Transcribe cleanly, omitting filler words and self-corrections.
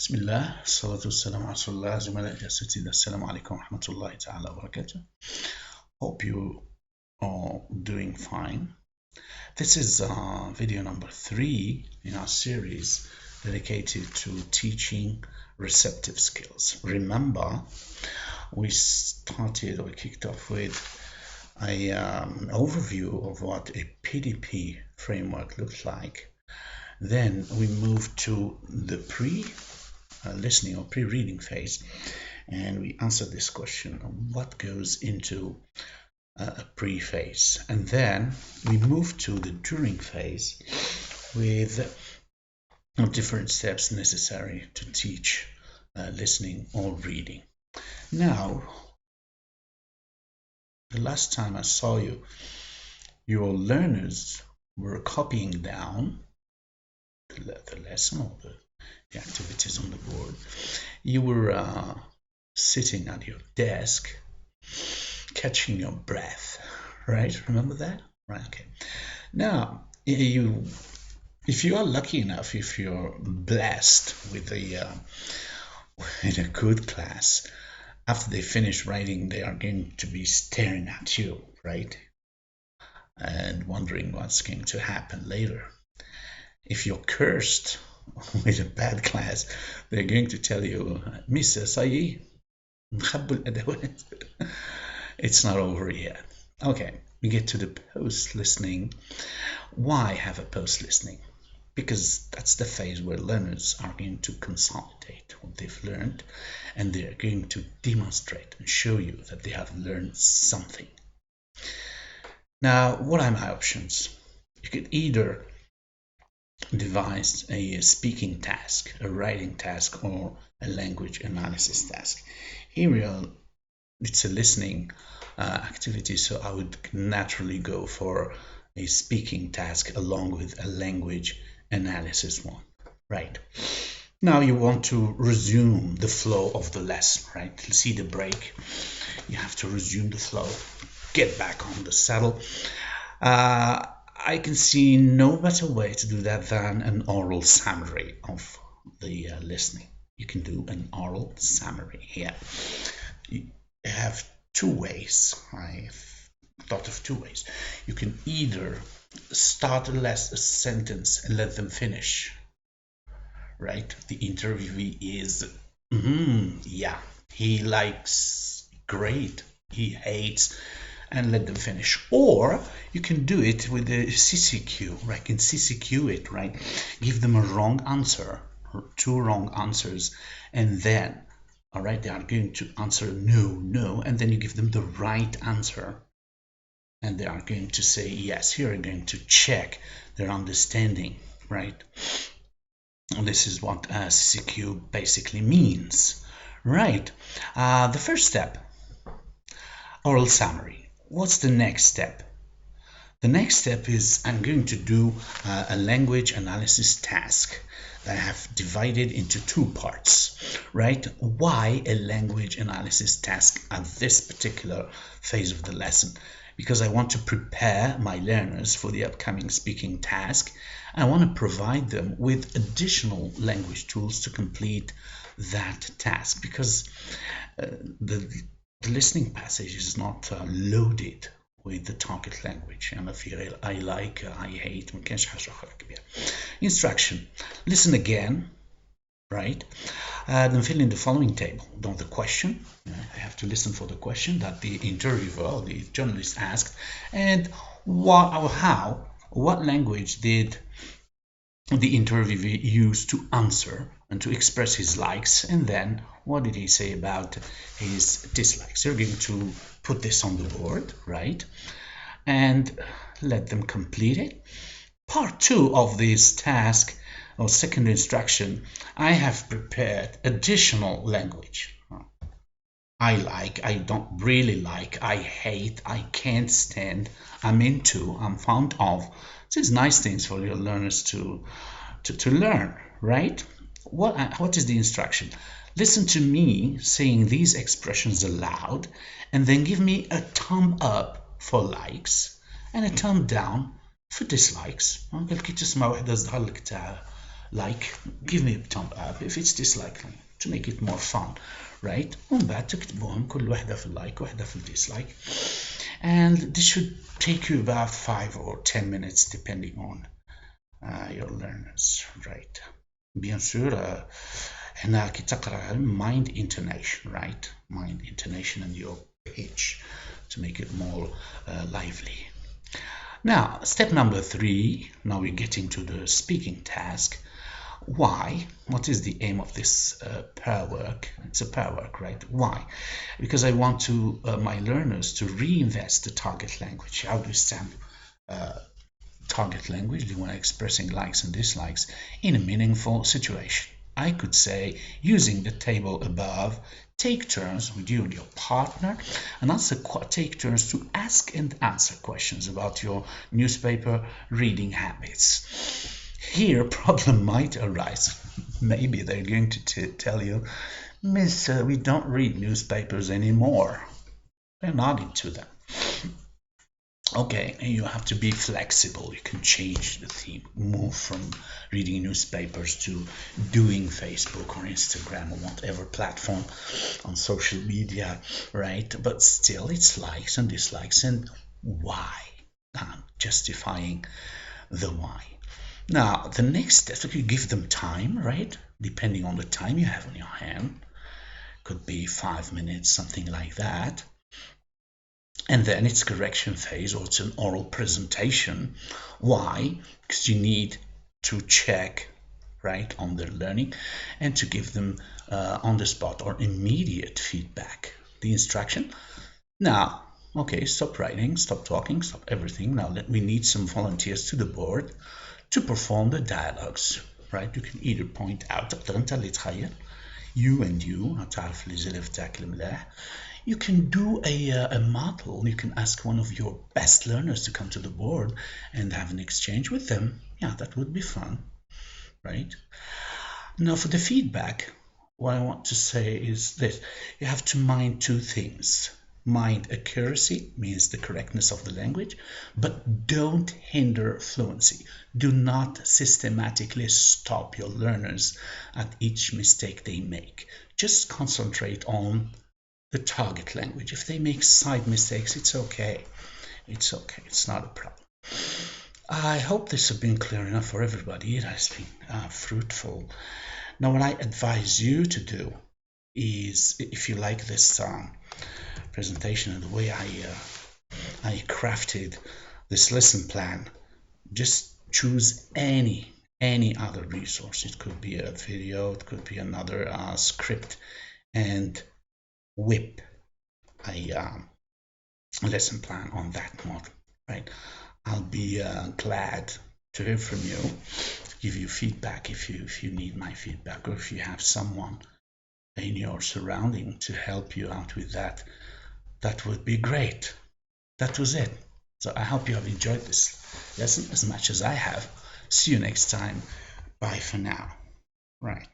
بسم الله الصلاة والسلام على رسول الله زملاء أساتذة السلام عليكم ورحمة الله تعالى وبركاته. Hope you are doing fine. This is video number 3 in our series dedicated to teaching receptive skills. Remember, we kicked off with an overview of what a PDP framework looks like. Then we moved to the listening or pre-reading phase, and we answered this question of what goes into a pre-phase, and then we moved to the during phase with different steps necessary to teach listening or reading. Now, the last time I saw you, your learners were copying down the lesson or the activities on the board. You were sitting at your desk, catching your breath, right? Remember that? Right, okay. Now, if you are lucky enough, if you're blessed with a good class, after they finish writing, they are going to be staring at you, right? And wondering what's going to happen later. If you're cursed with a bad class, they're going to tell you, Miss Sayi, it's not over yet. Okay, we get to the post-listening. Why have a post-listening? Because that's the phase where learners are going to consolidate what they've learned, and they're going to demonstrate and show you that they have learned something. Now, what are my options? You could either devise a speaking task, a writing task, or a language analysis task. Here it's a listening activity, so I would naturally go for a speaking task along with a language analysis one, right? Now you want to resume the flow of the lesson, right? You see the break, you have to resume the flow, get back on the saddle. I can see no better way to do that than an oral summary of the listening. You can do an oral summary here. You have two ways. I've thought of two ways. You can either start a sentence and let them finish, right? The interviewee is, yeah, he likes, great, he hates, and let them finish. Or you can do it with the CCQ, right? You can CCQ it, right? Give them a wrong answer, or two wrong answers, and then, all right, they are going to answer no, and then you give them the right answer, and they are going to say yes. Here you're going to check their understanding, right? And this is what CCQ basically means, right? The first step, oral summary. What's the next step? The next step is I'm going to do a language analysis task that I have divided into two parts, right? Why a language analysis task at this particular phase of the lesson? Because I want to prepare my learners for the upcoming speaking task. I want to provide them with additional language tools to complete that task, because the listening passage is not loaded with the target language. I like, I hate, ما كانش حاجة أخرى كبيرة. Instruction: listen again, right? Then fill in the following table. Don't the question. I have to listen for the question that the interviewer or the journalist asked, and what or how, what language did the interviewee use to answer and to express his likes, and then what did he say about his dislikes. You're going to put this on the board, right? And let them complete it. Part 2 of this task, or second instruction, I have prepared additional language. I like, I don't really like, I hate, I can't stand, I'm into, I'm fond of. This is nice things for your learners to learn, right? What is the instruction? Listen to me saying these expressions aloud, and then give me a thumb up for likes and a thumb down for dislikes. قال كي تسمع واحدة تظهر لك تاع like, give me a thumb up. If it's dislike, to make it more fun, right? ومن بعد تكتبوهم كل واحدة في اللايك واحدة في الديسلايك. And this should take you about 5 or 10 minutes depending on your learners, right? bien sûr هنا كي تقرأ mind intonation, right? Mind intonation and your pitch to make it more lively. Now, step number 3, now we're getting to the speaking task. Why? What is the aim of this pair work? It's a pair work, right? Why? Because I want to my learners to reinvest the target language. How do you stamp target language when expressing likes and dislikes in a meaningful situation? I could say, using the table above, take turns with you and your partner, and also take turns to ask and answer questions about your newspaper reading habits. Here, problem might arise. Maybe they're going to tell you, Miss, we don't read newspapers anymore. We're not into them. Okay, and you have to be flexible. You can change the theme, move from reading newspapers to doing Facebook or Instagram or whatever platform on social media, right? But still, it's likes and dislikes and why. I'm justifying the why. Now, the next step, you give them time, right? Depending on the time you have on your hand. Could be 5 minutes, something like that. And then it's correction phase, or it's an oral presentation. Why? Because you need to check, right, on their learning and to give them on the spot or immediate feedback. The instruction. Now, okay, stop writing, stop talking, stop everything. Now we need some volunteers to the board to perform the dialogues, right? You can either point out, you and you, you can do a model. You can ask one of your best learners to come to the board and have an exchange with them. Yeah, that would be fun, right? Now for the feedback, what I want to say is this. You have to mind 2 things. Mind accuracy, means the correctness of the language, but don't hinder fluency. Do not systematically stop your learners at each mistake they make. Just concentrate on the target language. If they make side mistakes, it's okay. It's okay. It's not a problem. I hope this has been clear enough for everybody. It has been fruitful. Now, what I advise you to do is, if you like this presentation and the way I crafted this lesson plan, just choose any other resource. It could be a video, it could be another script, and whip a lesson plan on that model, right? I'll be glad to hear from you, to give you feedback if you need my feedback, or if you have someone in your surrounding to help you out with that. That would be great. That was it. So I hope you have enjoyed this lesson as much as I have. See you next time. Bye for now. Right.